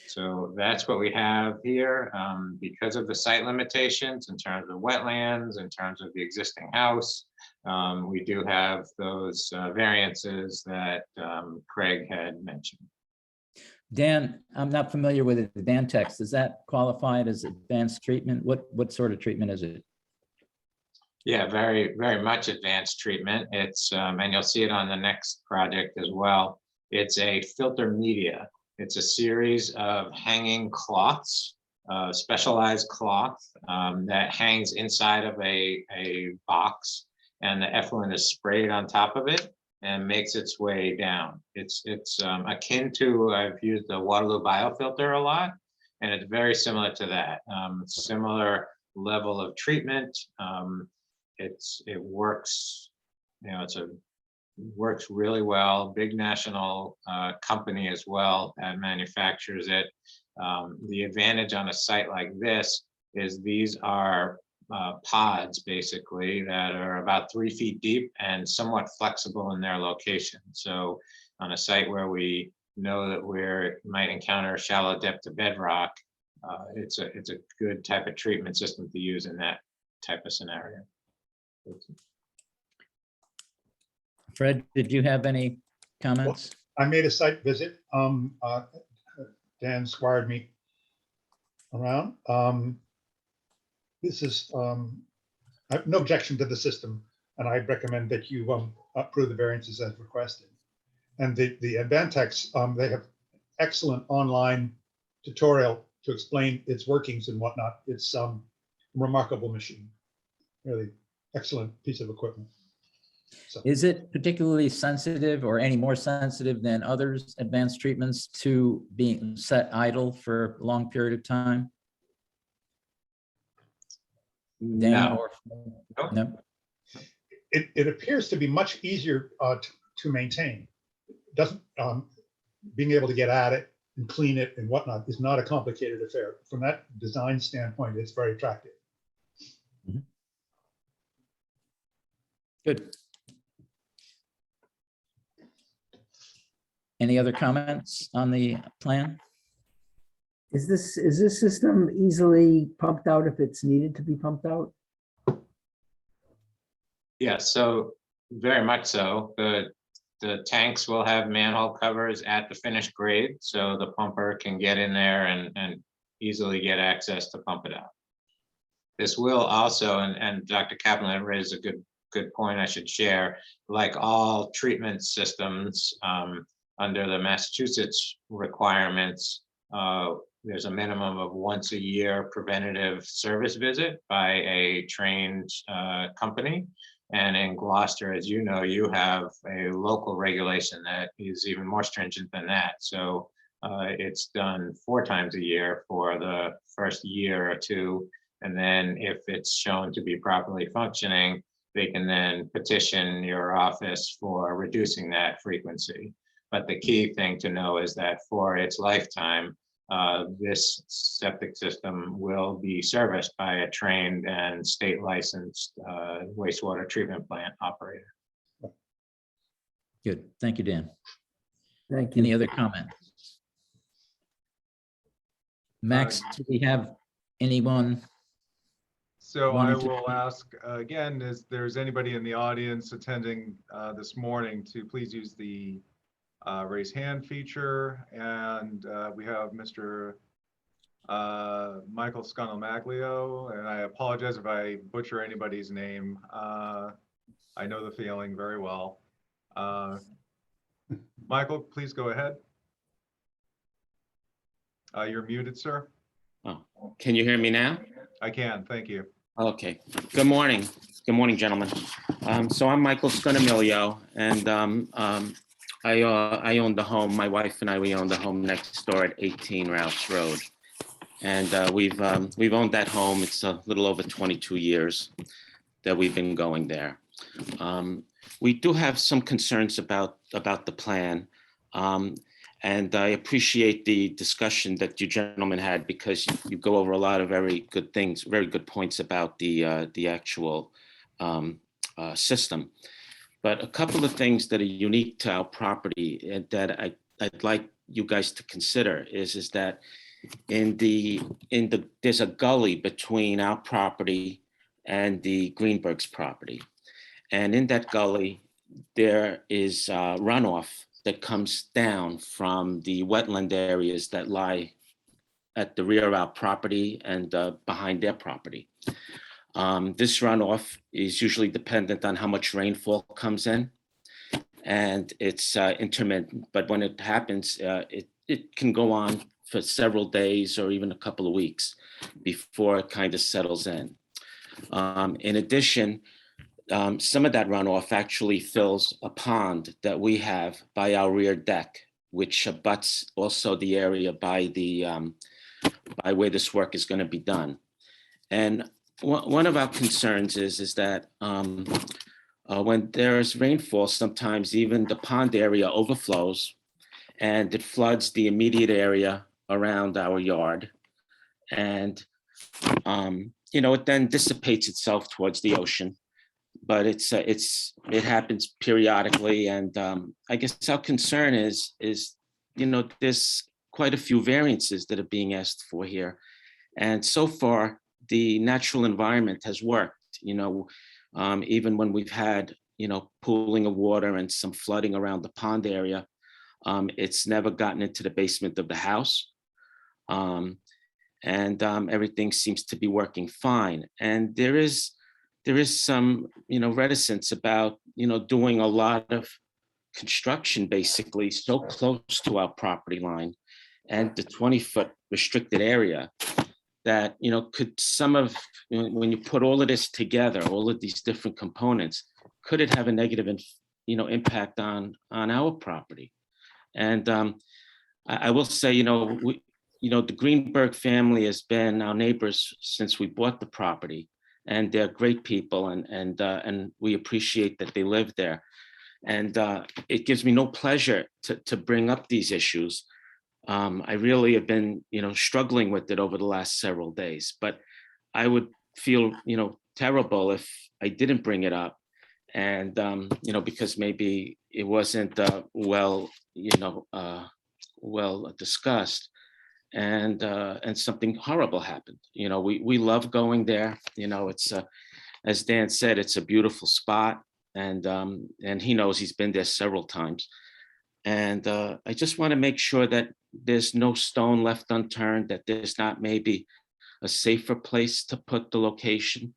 So that's what we have here. Because of the site limitations in terms of wetlands, in terms of the existing house, we do have those variances that Craig had mentioned. Dan, I'm not familiar with Advantex. Does that qualify as advanced treatment? What sort of treatment is it? Yeah, very, very much advanced treatment. It's, and you'll see it on the next project as well. It's a filter media. It's a series of hanging cloths, specialized cloth that hangs inside of a box, and the effluent is sprayed on top of it and makes its way down. It's akin to, I've used the Waterloo biofilter a lot, and it's very similar to that. Similar level of treatment. It works, you know, works really well. Big national company as well that manufactures it. The advantage on a site like this is these are pods basically that are about 3 feet deep and somewhat flexible in their location. So on a site where we know that we might encounter a shallow depth to bedrock, it's a good type of treatment system to use in that type of scenario. Fred, did you have any comments? I made a site visit. Dan squired me around. This is, I have no objection to the system, and I recommend that you approve the variances as requested. And the Advantex, they have excellent online tutorial to explain its workings and whatnot. It's a remarkable machine, really excellent piece of equipment. So Is it particularly sensitive or any more sensitive than others, advanced treatments, to being set idle for a long period of time? Dan, No, or? Nope. No? it appears to be much easier to maintain. Doesn't, being able to get at it and clean it and whatnot is not a complicated affair. From that design standpoint, it's very attractive. Good. Any other comments on the plan? Is this system easily pumped out if it's needed to be pumped out? yeah, so very much so. The tanks will have manhole covers at the finished grade, so the pumper can get in there and easily get access to pump it out. This will also, and Dr. Kaplan raised a good point I should share, like all treatment systems, under the Massachusetts requirements, there's a minimum of once a year preventative service visit by a trained company. And in Gloucester, as you know, you have a local regulation that is even more stringent than that. So it's done 4 times a year for the first year or 2. And then if it's shown to be properly functioning, they can then petition your office for reducing that frequency. But the key thing to know is that for its lifetime, this septic system will be serviced by a trained and state licensed wastewater treatment plant operator. Good. Thank you, Dan. Thank you. Any other comments? Max, do we have anyone? So I wanted to- will ask again, is there's anybody in the audience attending this morning to please use the raise hand feature. And we have Mr. Michael Scanamaglio, and I apologize if I butcher anybody's name. I know the feeling very well. Michael, please go ahead. You're muted, sir. Oh, can you hear me now? I can, thank you. Okay. Good morning. Good morning, gentlemen. So I'm Michael Scanamaglio, and I own the home. My wife and I, we own the home next door at 18 Rouse Road. And we've owned that home. It's a little over 22 years that we've been going there. We do have some concerns about the plan. And I appreciate the discussion that you gentlemen had, because you go over a lot of very good things, very good points about the actual system. But a couple of things that are unique to our property and that I'd like you guys to consider is that there's a gully between our property and the Greenberg's property. And in that gully, there is runoff that comes down from the wetland areas that lie at the rear of our property and behind their property. This runoff is usually dependent on how much rainfall comes in, and it's intermittent, but when it happens, it can go on for several days or even a couple of weeks before it kind of settles in. In addition, some of that runoff actually fills a pond that we have by our rear deck, which abuts also the area by where this work is going to be done. And one of our concerns is that when there's rainfall, sometimes even the pond area overflows and it floods the immediate area around our yard. And, it then dissipates itself towards the ocean. But it happens periodically, and I guess our concern is there's quite a few variances that are being asked for here, and so far the natural environment has worked. Even when we've had pooling of water and some flooding around the pond area, it's never gotten into the basement of the house, and everything seems to be working fine. And there is some, reticence about, doing a lot of construction basically so close to our property line and the 20-foot restricted area that, could some of, when you put all of this together, all of these different components, could it have a negative, impact on our property? And I will say, the Greenberg family has been our neighbors since we bought the property, and they're great people, and we appreciate that they live there. And it gives me no pleasure to bring up these issues. I really have been, struggling with it over the last several days, but I would feel, terrible if I didn't bring it up. And, because maybe it wasn't well discussed, and something horrible happened. We love going there. It's as Dan said, it's a beautiful spot, and he knows, he's been there several times. And I just want to make sure that there's no stone left unturned, that there's not maybe a safer place to put the location.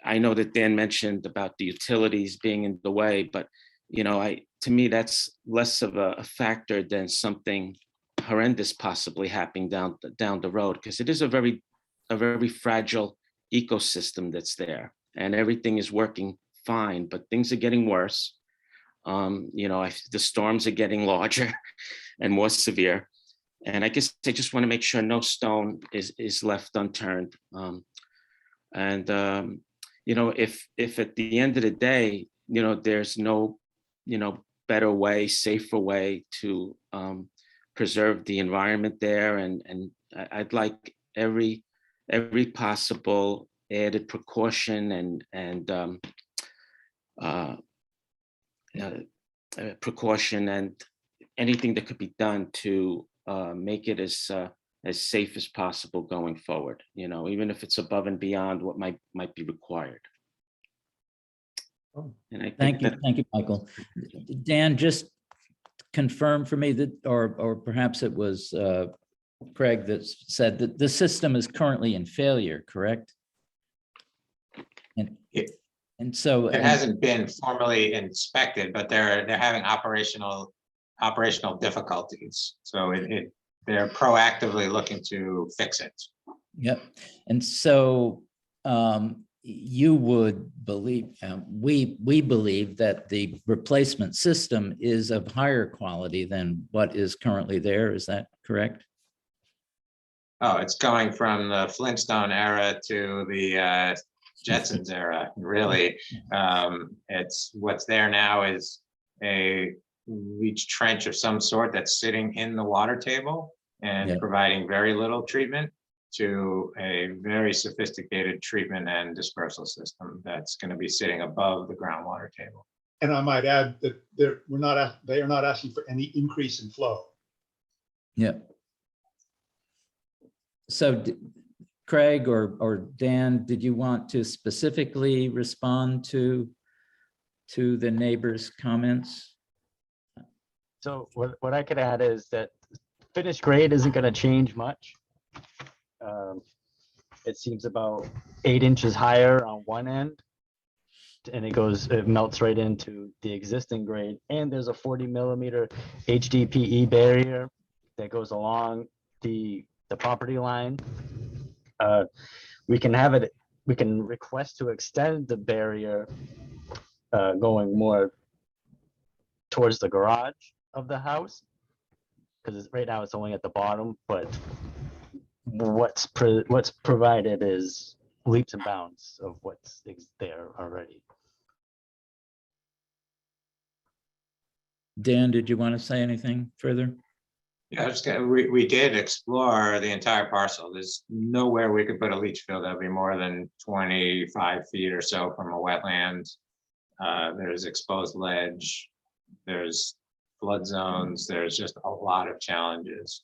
I know that Dan mentioned about the utilities being in the way, but to me, that's less of a factor than something horrendous possibly happening down the road, because it is a very fragile ecosystem that's there, and everything is working fine, but things are getting worse. The storms are getting larger and more severe, and I guess I just want to make sure no stone is left unturned. If at the end of the day, there's no, better way, safer way to preserve the environment there, and I'd like every possible added precaution and precaution and anything that could be done to make it as safe as possible going forward, even if it's above and beyond what might be required. And I Thank think you, Michael. Dan, just confirm for me that, or perhaps it was Craig that said that the system is currently in failure, correct? And so it hasn't been formally inspected, but they're having operational difficulties. So they're proactively looking to fix it. Yep. And so you would believe, we believe that the replacement system is of higher quality than what is currently there. Is that correct? Oh, it's going from the Flintstone era to the Jetsons era, really. It's what's there now is a leach trench of some sort that's sitting in the water table and providing very little treatment, to a very sophisticated treatment and dispersal system that's going to be sitting above the groundwater table. And I might add that they are not asking for any increase in flow. Yeah. So Craig or Dan, did you want to specifically respond to the neighbors' comments? So what I could add is that finished grade isn't going to change much. It seems about 8 inches higher on one end, and it melts right into the existing grade. And there's a 40 millimeter HDPE barrier that goes along the property line. We can request to extend the barrier going more towards the garage of the house, because right now it's only at the bottom, but what's provided is leaps and bounds of what's there already. Dan, did you want to say anything further? Yeah, we did explore the entire parcel. There's nowhere we could put a leach field that'd be more than 25 feet or so from a wetland. There's exposed ledge, there's flood zones, there's just a lot of challenges.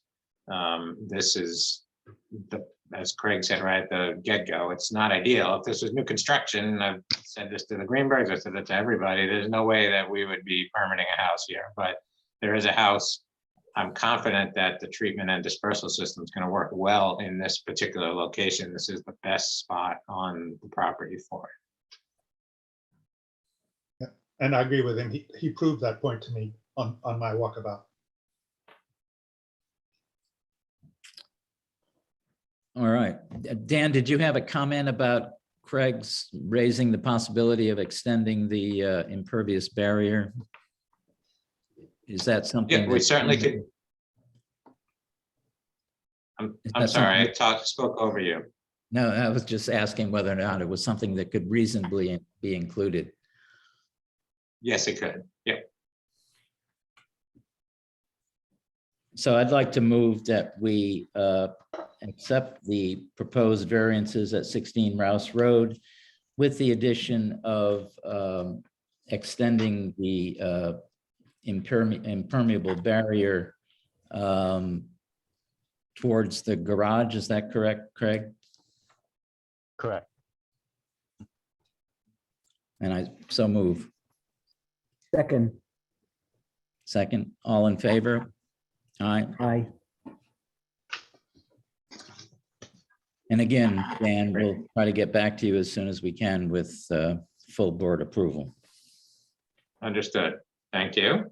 This is, as Craig said right at the get-go, it's not ideal. If this was new construction, I've said this to the Greenbergs, I said it to everybody, there's no way that we would be permitting a house here, but there is a house. I'm confident that the treatment and dispersal system is going to work well in this particular location. This is the best spot on the property for it. Yeah, and I agree with him. He proved that point to me on my walkabout. All right. Dan, did you have a comment about Craig's raising the possibility of extending the impervious barrier? Is that something? Yeah, we that- certainly could. Is I'm that sorry, something I spoke over you. No, I was just asking whether or not it was something that could reasonably be included. Yes, it could. Yep. So I'd like to move that we accept the proposed variances at 16 Rouse Road with the addition of extending the impermeable barrier towards the garage. Is that correct, Craig? Correct. And I so move. Second, Second, all in favor? Aye. aye. And again, Dan, we'll try to get back to you as soon as we can with full board approval. Understood. Thank you.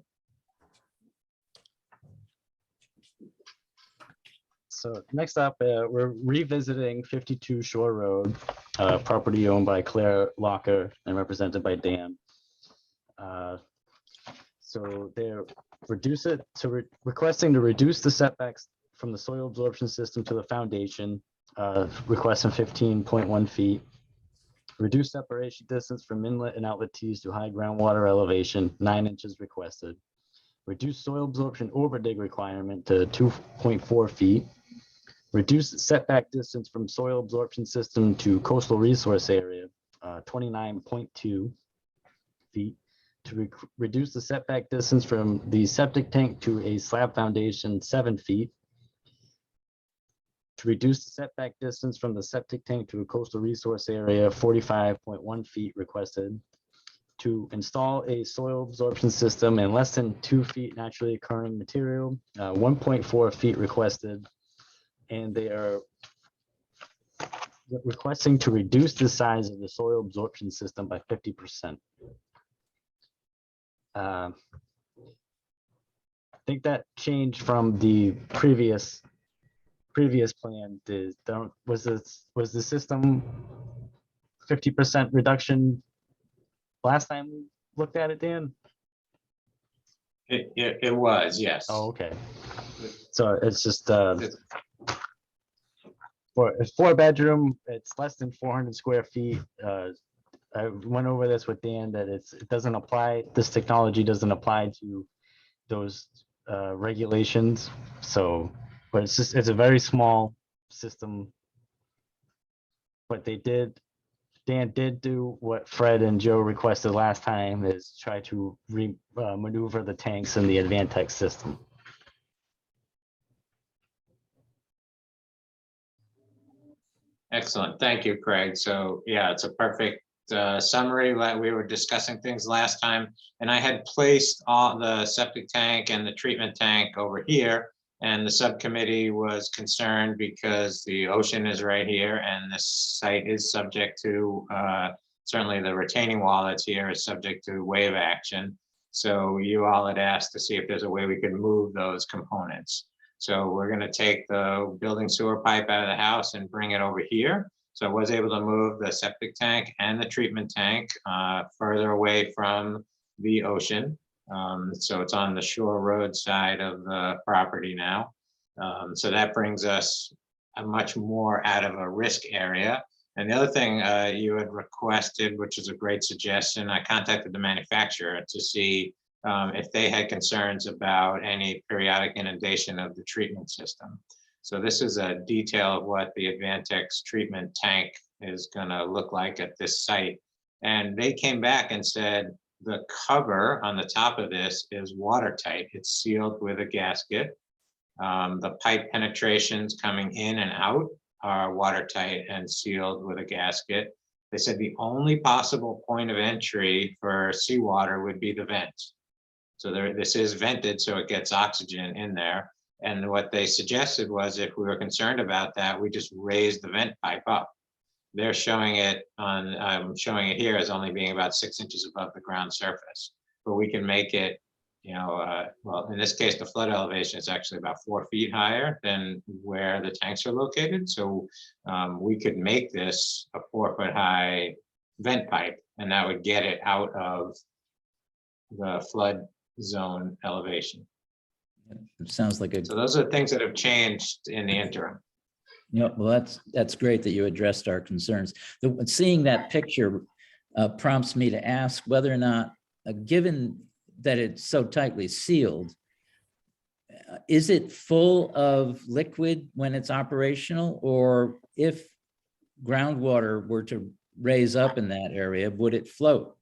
So next up, we're revisiting 52 Shore Road, property owned by Claire Locker and represented by Dan. So they're requesting to reduce the setbacks from the soil absorption system to the foundation, requesting 15.1 feet. Reduce separation distance from inlet and outlet tees to high groundwater elevation, 9 inches requested. Reduce soil absorption over dig requirement to 2.4 feet. Reduce setback distance from soil absorption system to coastal resource area, 29.2 feet. To reduce the setback distance from the septic tank to a slab foundation, 7 feet. To reduce the setback distance from the septic tank to a coastal resource area, 45.1 feet requested. To install a soil absorption system in less than 2 feet naturally occurring material, 1.4 feet requested. And they are requesting to reduce the size of the soil absorption system by 50%. I think that changed from the previous plan. Was the system 50% reduction last time we looked at it, Dan? It was, yes. Oh, okay. So it's just for a 4-bedroom, it's less than 400 square feet. I went over this with Dan that it doesn't apply. This technology doesn't apply to those regulations. So, but it's a very small system. But Dan did do what Fred and Joe requested last time, is try to maneuver the tanks in the Advantex system. Excellent. Thank you, Craig. So yeah, it's a perfect summary. We were discussing things last time, and I had placed all the septic tank and the treatment tank over here, and the subcommittee was concerned because the ocean is right here and this site is subject to certainly the retaining wall that's here is subject to wave action. So you all had asked to see if there's a way we could move those components. So we're going to take the building sewer pipe out of the house and bring it over here. So I was able to move the septic tank and the treatment tank further away from the ocean. So it's on the Shore Road side of the property now. So that brings us a much more out of a risk area. And the other thing you had requested, which is a great suggestion, I contacted the manufacturer to see if they had concerns about any periodic inundation of the treatment system. So this is a detail of what the Advantex treatment tank is going to look like at this site. And they came back and said the cover on the top of this is watertight. It's sealed with a gasket. The pipe penetrations coming in and out are watertight and sealed with a gasket. They said the only possible point of entry for seawater would be the vent. So this is vented, so it gets oxygen in there. And what they suggested was, if we were concerned about that, we just raise the vent pipe up. They're showing it on, I'm showing it here as only being about 6 inches above the ground surface, but we can make it, well, in this case, the flood elevation is actually about 4 feet higher than where the tanks are located. So we could make this a 4-foot high vent pipe, and that would get it out of the flood zone elevation. It sounds like a, So those are the things that have changed in the interim. well, that's great that you addressed our concerns. Seeing that picture prompts me to ask whether or not, given that it's so tightly sealed, is it full of liquid when it's operational? Or if groundwater were to raise up in that area, would it float?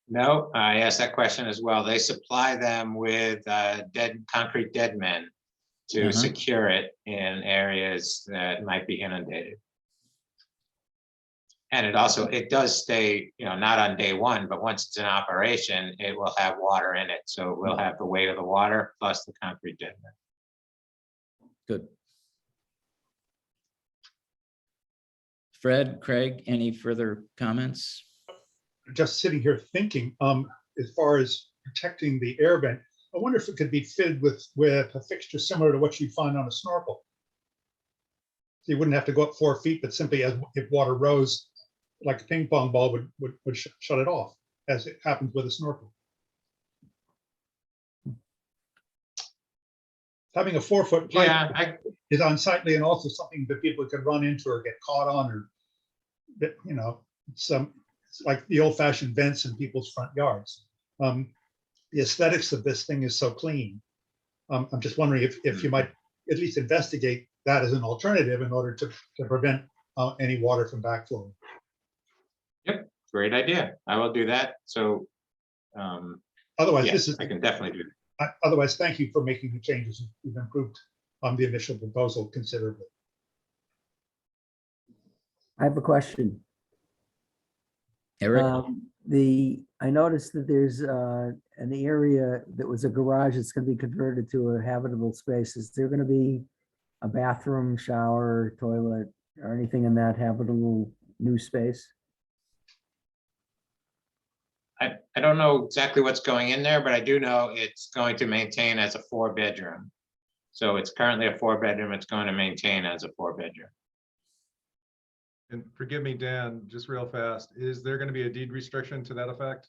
No, I asked that question as well. They supply them with concrete dead men to secure it in areas that might be inundated. And it does stay, not on day one, but once it's in operation, it will have water in it. So we'll have the weight of the water plus the concrete dead men. Good. Fred, Craig, any further comments? Just sitting here thinking, as far as protecting the air vent, I wonder if it could be fitted with a fixture similar to what you'd find on a snorkel. So you wouldn't have to go up 4 feet, but simply as if water rose, like a ping pong ball would shut it off, as it happens with a snorkel. Having a 4-foot pipe is unsightly and also something that people could run into or get caught on, or it's like the old-fashioned vents in people's front yards. The aesthetics of this thing is so clean. I'm just wondering if you might at least investigate that as an alternative in order to prevent any water from backflowing. Yep, great idea. I will do that. So otherwise, yes, I can definitely do that. Otherwise, thank you for making the changes. You've improved the initial proposal considerably. I have a question. Eric? I noticed that there's an area that was a garage that's going to be converted to a habitable space. Is there going to be a bathroom, shower, toilet, or anything in that habitable new space? I don't know exactly what's going in there, but I do know it's going to maintain as a 4-bedroom. So it's currently a 4-bedroom. It's going to maintain as a 4-bedroom. And forgive me, Dan, just real fast, is there going to be a deed restriction to that effect?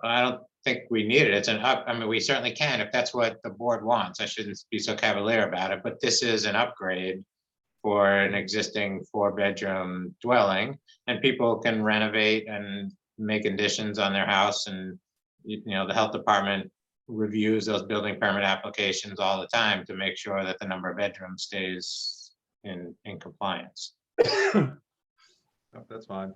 I don't think we need it. It's I mean, we certainly can if that's what the board wants. I shouldn't be so cavalier about it, but this is an upgrade for an existing 4-bedroom dwelling, and people can renovate and make additions on their house. And the health department reviews those building permit applications all the time to make sure that the number of bedrooms stays in compliance. Oh, that's fine.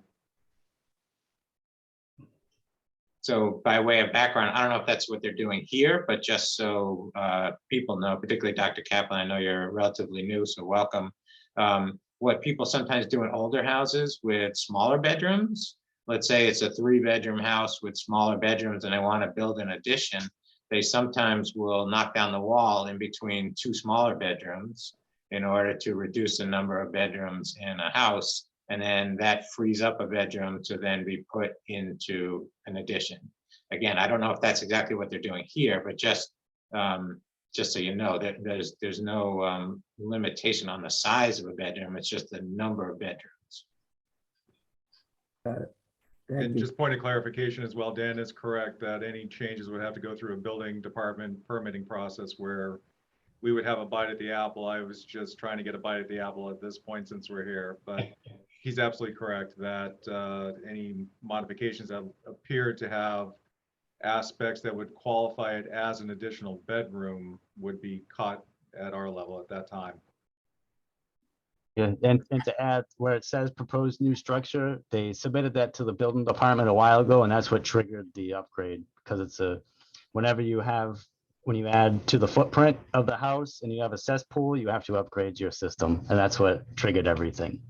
So by way of background, I don't know if that's what they're doing here, but just so people know, particularly Dr. Kaplan, I know you're relatively new, so welcome. What people sometimes do in older houses with smaller bedrooms, let's say it's a 3-bedroom house with smaller bedrooms and they want to build an addition, they sometimes will knock down the wall in between 2 smaller bedrooms in order to reduce the number of bedrooms in a house. And then that frees up a bedroom to then be put into an addition. Again, I don't know if that's exactly what they're doing here, but just so you know, that there's no limitation on the size of a bedroom. It's just the number of bedrooms. Got it. And just point of clarification as well, Dan is correct that any changes would have to go through a building department permitting process where we would have a bite at the apple. I was just trying to get a bite at the apple at this point since we're here, but he's absolutely correct that any modifications that appear to have aspects that would qualify it as an additional bedroom would be caught at our level at that time. Yeah, and to add where it says proposed new structure, they submitted that to the building department a while ago, and that's what triggered the upgrade, because it's when you add to the footprint of the house and you have a cesspool, you have to upgrade your system, and that's what triggered everything.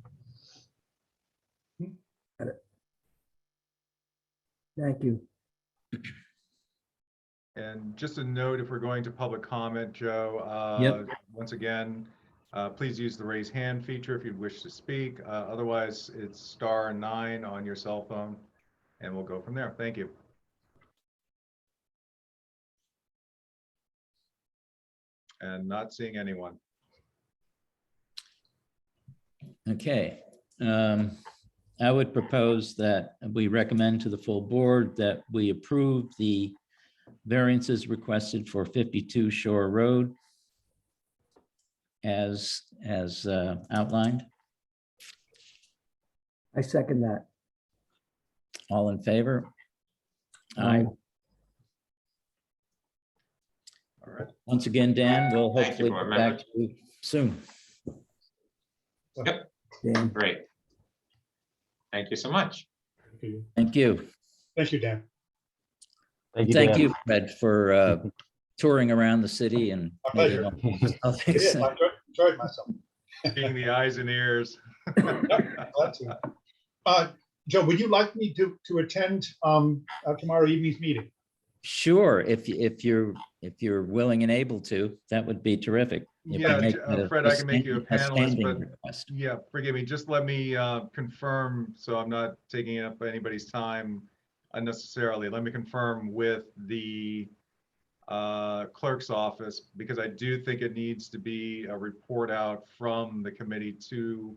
Got it. Thank you. And just a note, if we're going to public comment, Joe, Yep. Once again, please use the raise hand feature if you wish to speak. Otherwise, it's *9 on your cell phone. and we'll go from there. Thank you. And not seeing anyone. Okay. I would propose that we recommend to the full board that we approve the variances requested for 52 Shore Road as outlined. I second that. All in favor? Aye. All right. Once again, Dan, we'll Thank you, hopefully board get back members. to you soon. Dan. Great. Thank you so much. Thank you. Thank you, Dan. Thank you, Thank Dan. you, Fred, for touring around the city and My meeting pleasure. all these I topics. did. I enjoyed myself. Being the eyes and ears. Glad to. Joe, would you like me to attend tomorrow evening's meeting? Sure, if you're willing and able to, that would be terrific. If you Yeah, make a- Fred, I can make you a panelist, standing but request. yeah, forgive me, just let me confirm, so I'm not taking up anybody's time unnecessarily. Let me confirm with the clerk's office, because I do think it needs to be a report out from the committee to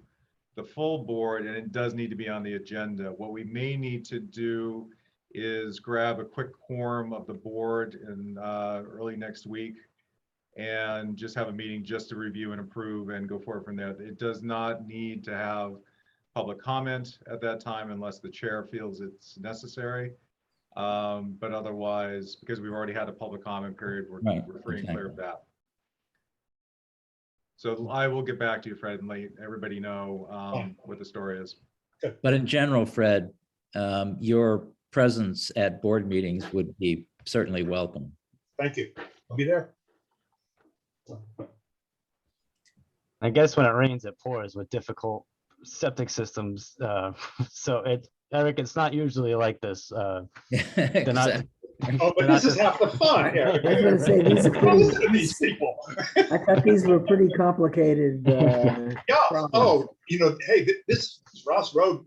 the full board, and it does need to be on the agenda. What we may need to do is grab a quick quorum of the board in early next week and just have a meeting just to review and approve and go forward from there. It does not need to have public comment at that time unless the chair feels it's necessary. But otherwise, because we've already had a public comment period, we're free and clear of that. So I will get back to you, Fred, and let everybody know what the story is. But in general, Fred, your presence at board meetings would be certainly welcome. Thank you. I'll be there. I guess when it rains, it pours with difficult septic systems. So Eric, it's not usually like this. They're not. Oh, but this is half the fun. Yeah. I was gonna say, these are pretty, Listen to these people. I thought these were pretty complicated. Yeah. problems. Oh, hey, this Ross Road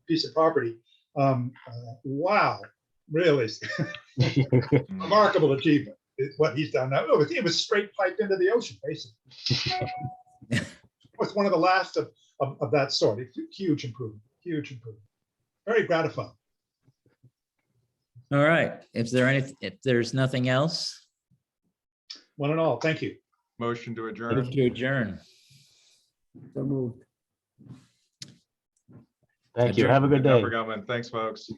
piece of property. Wow, really remarkable achievement. What he's done now. It was straight piped into the ocean, basically. It was one of the last of that sort. Huge improvement. Huge improvement. Very gratifying. All right, if there's nothing else, One and all. Thank you. Motion to adjourn. move to adjourn. So moved. Thank you. Have a good day. Thanks, folks.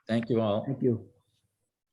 Thank you all. Thank you.